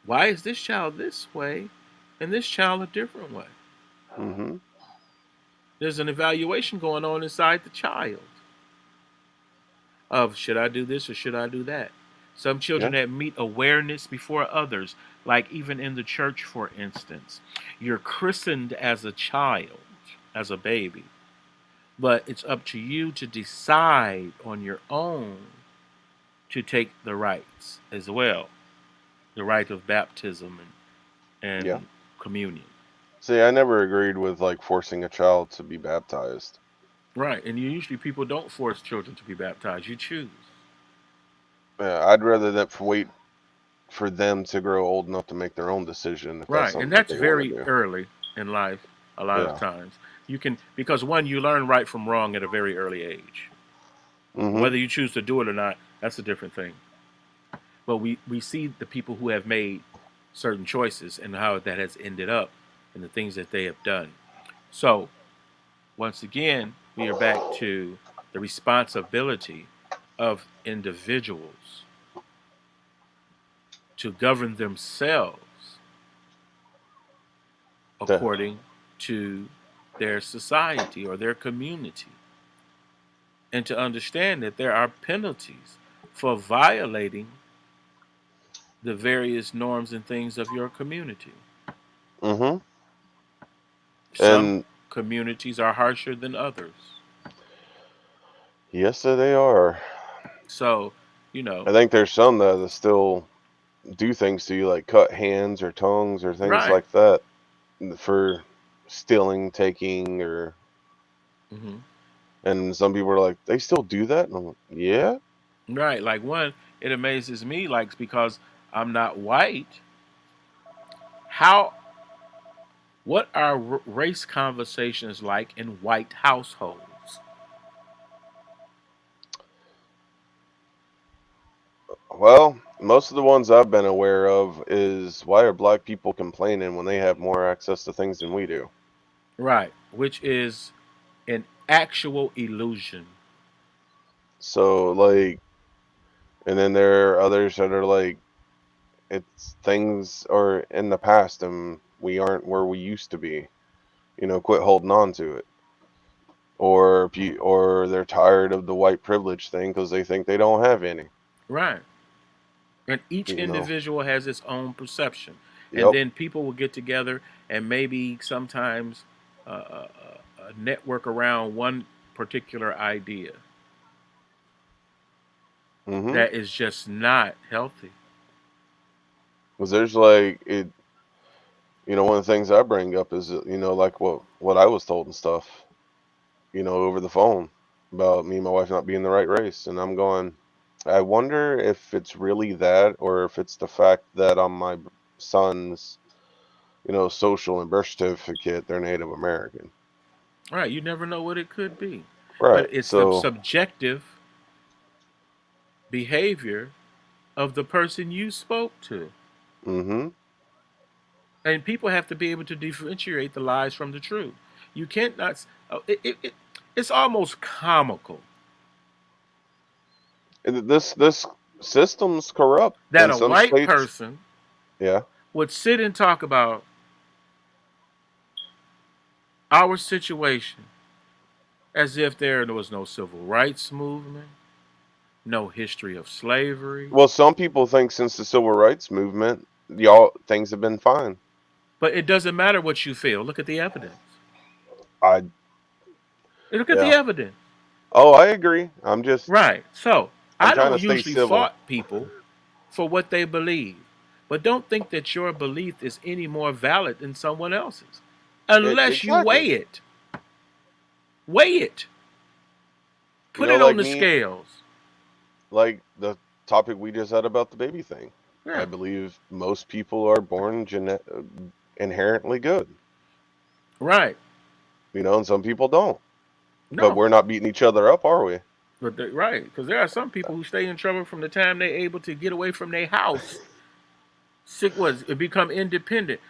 why is this child this way and this child a different way? Hmm. There's an evaluation going on inside the child of should I do this or should I do that? Some children Yeah. that meet awareness before others, like even in the church, for instance, you're christened as a child, as a baby, but it's up to you to decide on your own to take the rites as well, the rite of baptism Yeah. and communion. See, I never agreed with like forcing a child to be baptized. Right, and usually people don't force children to be baptized. You choose. I'd rather that wait for them to grow old enough to make their own decision if that's Right, and something that that's they want very to do. early in life. A lot of Yeah. times, you can because one, you learn right from wrong at a very early age. Hmm. Whether you choose to do it or not, that's a different thing. But we see the people who have made certain choices and how that has ended up and the things that they have done. So once again, we are back to the responsibility of individuals to govern themselves To, according to their society or their community, and to understand that there are penalties for violating the various norms and things of your community. hmm. Some And communities are harsher than others. yes, they are. So, you know, I think there's some that still do things to you, like cut hands or tongues or things right. like that for stealing, taking, or. Hmm. And some people are like, they still do that, and I'm like, yeah. Right. Like one, it amazes me, like because I'm not white. How, what are race conversations like in white households? Well, most of the ones I've been aware of is why are black people complaining when they have more access to things than we do? Right. Which is an actual illusion. So like, and then there are others that are like, it's things are in the past and we aren't where we used to be. Quit holding on to it. Or they're tired of the white privilege thing because they think they don't have any. Right. And each You know. individual has its own perception. And Yep. then people will get together and maybe sometimes network around one particular idea Mm-hmm. that is just not healthy. Because there's like it. One of the things I bring up is like what I was told and stuff. Over the phone about me and my wife not being the right race, and I'm going. I wonder if it's really that, or if it's the fact that on my son's, social and birth certificate, they're Native American. Right. You never know what it could be. But Right. it's the So. subjective behavior of the person you spoke to. Mm-hmm. And people have to be able to differentiate the lies from the truth. You can't not. It's almost comical This system's corrupt that in a some white states. person Yeah. would sit and talk about our situation as if there was no civil rights movement, no history of slavery. Well, some people think since the civil rights movement, y'all things have been fine. But it doesn't matter what you feel. Look at the evidence. I Look at the Yeah. evidence. Oh, I agree. Right. So I'm I trying to don't stay usually civil. fault people for what they believe. But don't think that your belief is any more valid than someone else's unless you Exactly. weigh it. Weigh it. Put it on like the me, scales. like the topic we just had about the baby thing. I Yeah. believe most people are born inherently good, Right. and some people don't. But No. we're not beating each other up, are we? But right, because there are some people who stay in trouble from the time they're able to get away from their house. Sick was it become independent.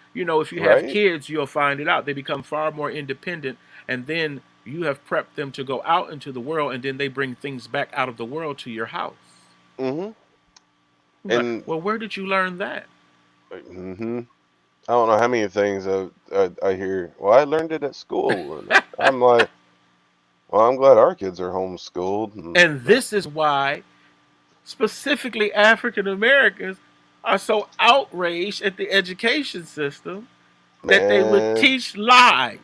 If you have Right? kids, you'll find it out. They become far more independent, and then you have prepped them to go out into the world, and then they bring things back out of the world to your house. Mm-hmm. You're like, And well, where did you learn that? mm-hmm. I don't know how many things I hear. Well, I learned it at school, and I'm like, well, I'm glad our kids are homeschooled. And And this is why, specifically African Americans, are so outraged at the education system that they would man, teach lies.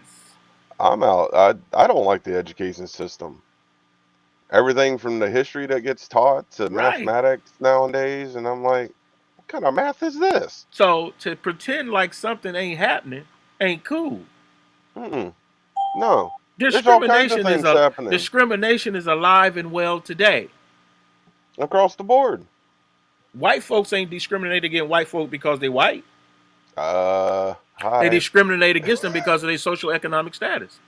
I'm out. I don't like the education system. Everything from the history that gets taught to Right. mathematics nowadays, and I'm like, what kind of math is this? So to pretend like something ain't happening ain't cool. Mm-mm. No, there's all kinds of Discrimination is things a happening discrimination is alive and well today. across the board. White folks ain't discriminated against white folk because they white. They Hi. discriminate against them because of their social economic status.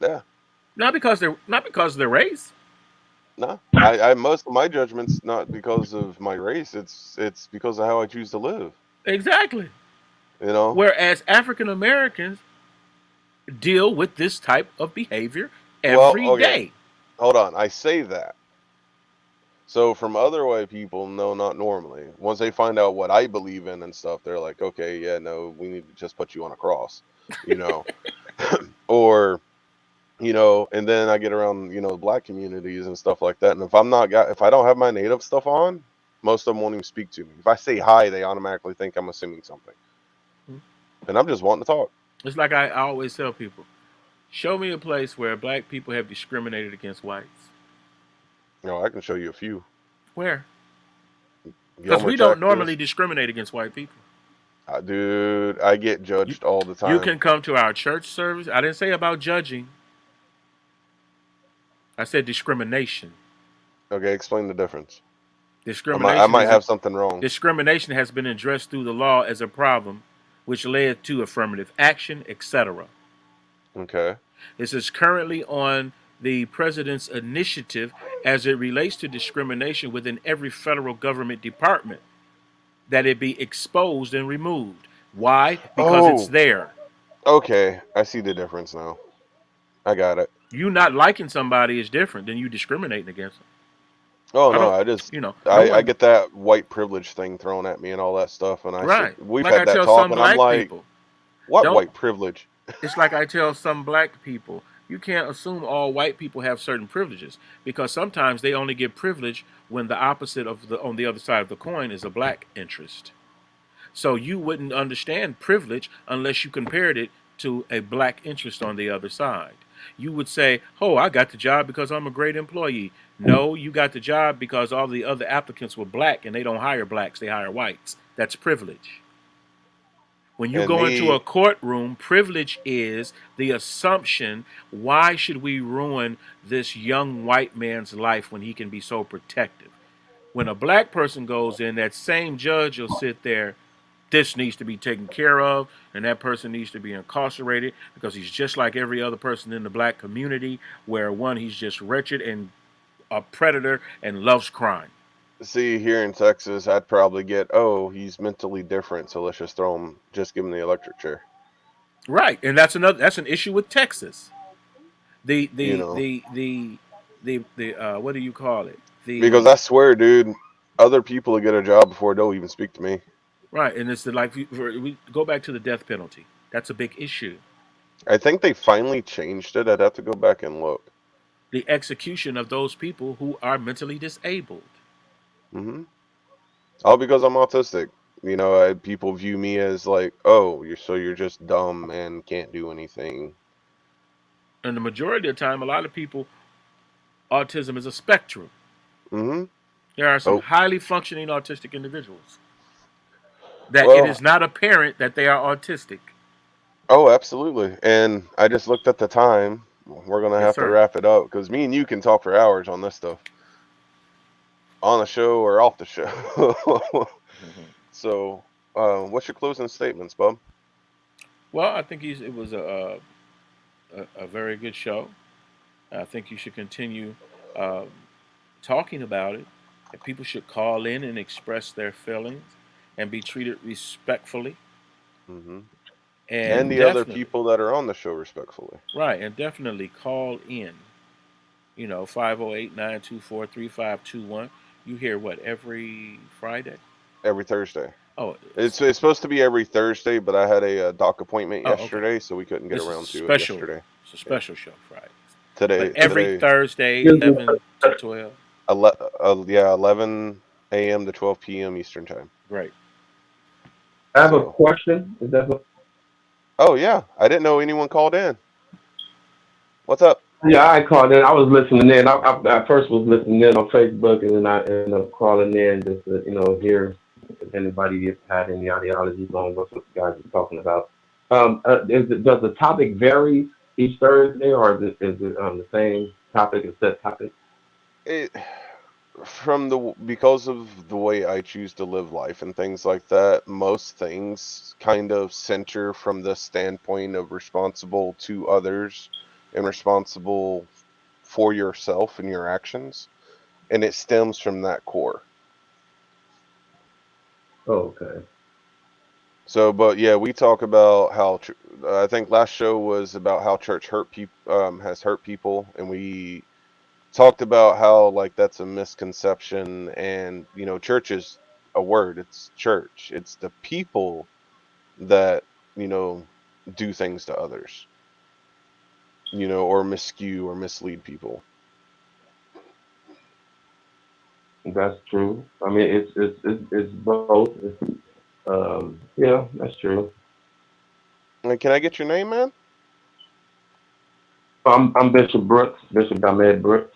Yeah. Not because of their race. No, I most of my judgments not because of my race. It's because of how I choose to live. Exactly. You know. Whereas African Americans deal with this type of behavior Well, every okay, day. hold on. I say that. So from other white people, no, not normally. Once they find out what I believe in and stuff, they're like, okay, yeah, no, we need to just put you on a cross, you know, or and then I get around, black communities and stuff like that. And if I don't have my native stuff on, most of them won't even speak to me. If I say hi, they automatically think I'm assuming something. And I'm just wanting to talk. It's like I always tell people, show me a place where black people have discriminated against whites. I can show you a few. Where? Because Gilmer, we don't normally Texas. discriminate against white people. Dude, I get You, judged all the you time. can come to our church service. I didn't say about judging. I said discrimination. Okay, explain the difference. I Discrimination might is a, have something wrong. discrimination has been addressed through the law as a problem, which led to affirmative action, etc. Okay. This is currently on the president's initiative as it relates to discrimination within every federal government department, that it be exposed and removed. Why? Because it's Oh, there. okay. I see the difference now. I got it. You not liking somebody is different than you discriminating against them. Oh I no, don't, no I one, get that white privilege thing thrown at me and all that stuff, and right. we've Like had I that tell talk, some and I'm black like, people, what don't, white privilege? it's like I tell some black people, you can't assume all white people have certain privileges because sometimes they only get privilege when the opposite of on the other side of the coin is a black interest. So you wouldn't understand privilege unless you compared it to a black interest on the other side. You would say, "Oh, I got the job because I'm a great employee." No, you got the job because all the other applicants were black and they don't hire blacks, they hire whites. That's privilege. When you And go into a me, courtroom, privilege is the assumption, why should we ruin this young white man's life when he can be so protective? When a black person goes in, that same judge will sit there, this needs to be taken care of, and that person needs to be incarcerated because he's just like every other person in the black community, where one, he's just wretched and a predator and loves crime. see here in Texas, I'd probably get, oh, he's mentally different, so let's just give him the electric chair. Right, and that's an issue with Texas. The You the know, the the the what do you call it? because The I swear, dude, other people will get a job before they'll even speak to me. right, and it's the, like we go back to the death penalty. That's a big issue. I think they finally changed it. I'd have to go back and look. The execution of those people who are mentally disabled. Hmm. All because I'm autistic. People view me as like, oh, you're just dumb and can't do anything. And the majority of the time, a lot of people, autism is a spectrum. Hmm. There are some Oh, highly functioning autistic individuals that it well, is not apparent that they are autistic. oh, absolutely. And I just looked at the time. we're gonna Yes, have to sir. wrap it up because me and you can talk for hours on this stuff, on the show or off the show. Mhm. So, what's your closing statements, bub? Well, I think it was a very good show. I think you should continue um, talking about it. And people should call in and express their feelings and be treated respectfully. Hmm. And And the other definitely, people that are on the show respectfully right, and definitely call in. 508-924-3521. You hear what every Friday? every Thursday. Oh, It's supposed to be every Thursday, but I had a doc appointment okay. yesterday, so we couldn't get This is a around to it special. yesterday. It's a Yeah, special show Fridays, but every today, Thursday, Excuse me. 11 to 12. yeah, 11 a.m. to 12 p.m. Eastern time. Great. I have a So, question. Is that oh yeah, I didn't know anyone called in. What's up? yeah, I called in. I was listening in. I first was listening in on Facebook, and then I ended up calling in just to hear if anybody had any ideologies on what you guys are talking about. Does the topic vary each Thursday, or is it the same topic, a set topic? It from the because of the way I choose to live life and things like that, most things kind of center from the standpoint of responsible to others and responsible for yourself and your actions, and it stems from that core. Oh, okay. So, but yeah, we talk about how I think last show was about how church hurt people, has hurt people, and we talked about how like that's a misconception, and church is a word. It's church. It's the people that you know do things to others, or miscue or mislead people. That's true. I mean, it's both. Yeah, that's true. Like, can I get your name, man? I'm Bishop Brooks, Bishop Ahmed Brooks.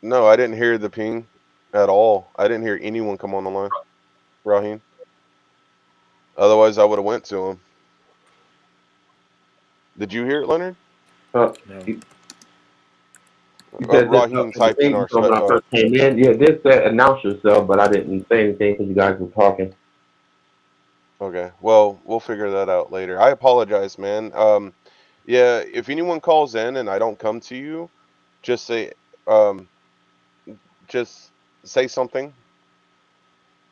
No, I didn't hear the ping at all. I didn't hear anyone come on the line, Raheem. Otherwise, I would have went to him. Did you hear it, Leonard? Uh, No. you, you said this Raheem in the typed in thing our so when I first came in. Yeah, this said announce yourself, but I didn't say anything because you guys were talking. Okay. Well, we'll figure that out later. I apologize, man. Yeah, if anyone calls in and I don't come to you, just say, um, just say something,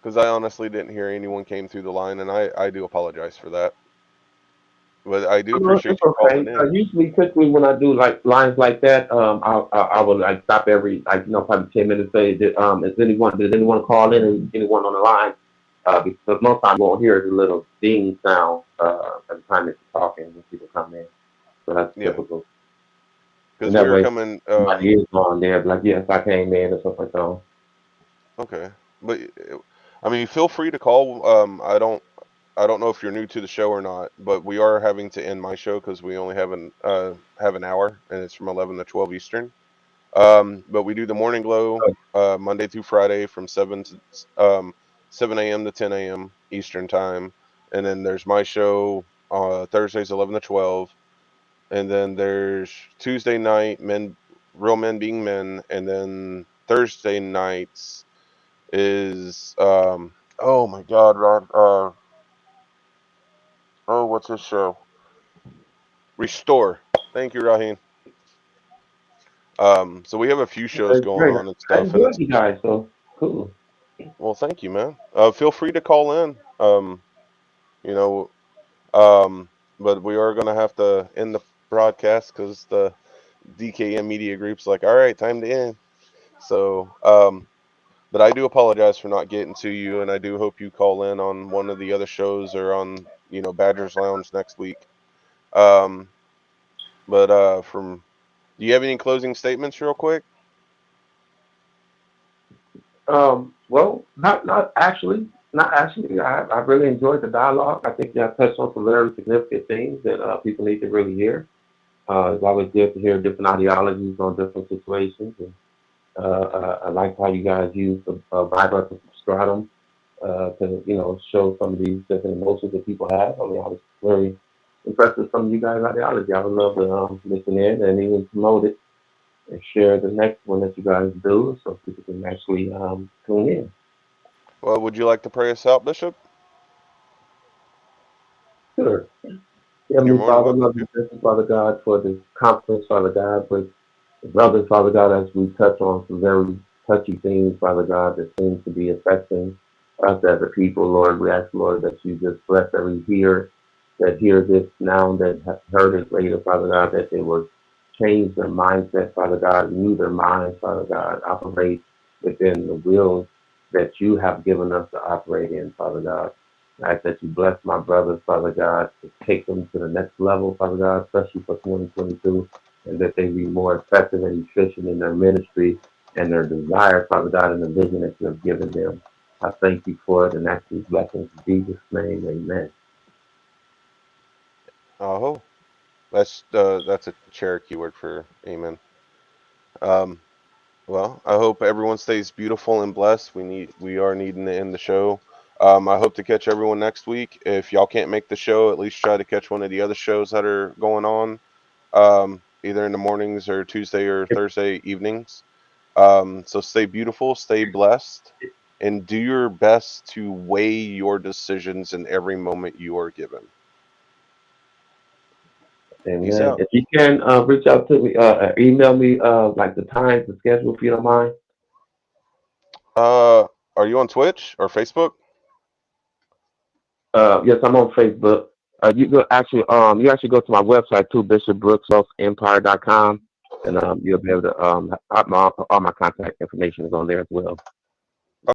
because I honestly didn't hear anyone came through the line, and I do apologize for that. But I do No, appreciate it's you okay. calling in. Usually, typically, when I do like lines like that, I would like stop every probably 10 minutes. Say, does anyone call in? And anyone on the line? Because most time you won't hear the little ding sound at the time that you're talking when people come in. So that's Yeah, typical. And because we that were way, coming. somebody is on there, like yes, I came in or something like that. Okay, but I mean, feel free to call. I don't know if you're new to the show or not, but we are having to end my show because we only have an hour, and it's from 11 to 12 Eastern. But we do the morning glow Monday through Friday from 7 a.m. to 10 a.m. Eastern time, and then there's my show Thursdays 11 to 12, and then there's Tuesday night real men being men, and then Thursday nights is oh my God, Rod, oh, what's this show? Restore. Thank you, Raheem. So we have a few shows That's going great. on and I stuff, and enjoyed it's you guys, so cool. well, thank you, man. Feel free to call in. You know, um, but we are gonna have to end the broadcast because the DKM Media Group's like, all right, time to end. So, but I do apologize for not getting to you, and I do hope you call in on one of the other shows or on Badgers Lounge next week. Um, but do you have any closing statements, real quick? Well, not actually. I really enjoyed the dialogue. I think y'all touched on some very significant things that people need to really hear. It's always good to hear different ideologies on different situations, and I like how you guys use the Bible as a stratum to show some of these different emotions that people have. I mean, I was very impressed with some of you guys' ideology. I would love to listen in and even promote it and share the next one that you guys do so people can actually tune in. Well, would you like to pray us out, Bishop? Sure. You're Heavenly more than Father, welcome love to. you, thank you, Father God, for this conference, Father God, with the brothers, Father God, as we touch on some very touchy things, Father God, that seems to be affecting us as a people, Lord. We ask, Lord, that you just bless every hearer that hear this now, that heard it later, Father God, that they will change their mindset, Father God, renew their minds, Father God, operate within the will that you have given us to operate in, Father God. I ask that you bless my brothers, Father God, to take them to the next level, Father God, especially for 2022, and that they be more effective and efficient in their ministry and their desire, Father God, and the vision that you have given them. I thank you for it and ask these blessings in Jesus' name. Amen. Oh, that's a Cherokee word for amen. Um, well, I hope everyone stays beautiful and blessed. We are needing to end the show. I hope to catch everyone next week. If y'all can't make the show, at least try to catch one of the other shows that are going on, either in the mornings or Tuesday or Thursday evenings. So stay beautiful, stay blessed, and do your best to weigh your decisions in every moment you are given. Peace Amen. out. If you can reach out to me, email me like the times, the schedule, if you don't mind. Are you on Twitch or Facebook? Yes, I'm on Facebook. You actually go to my website too, bishopbrooksempire.com, and you'll be able to all my contact information is on there as well.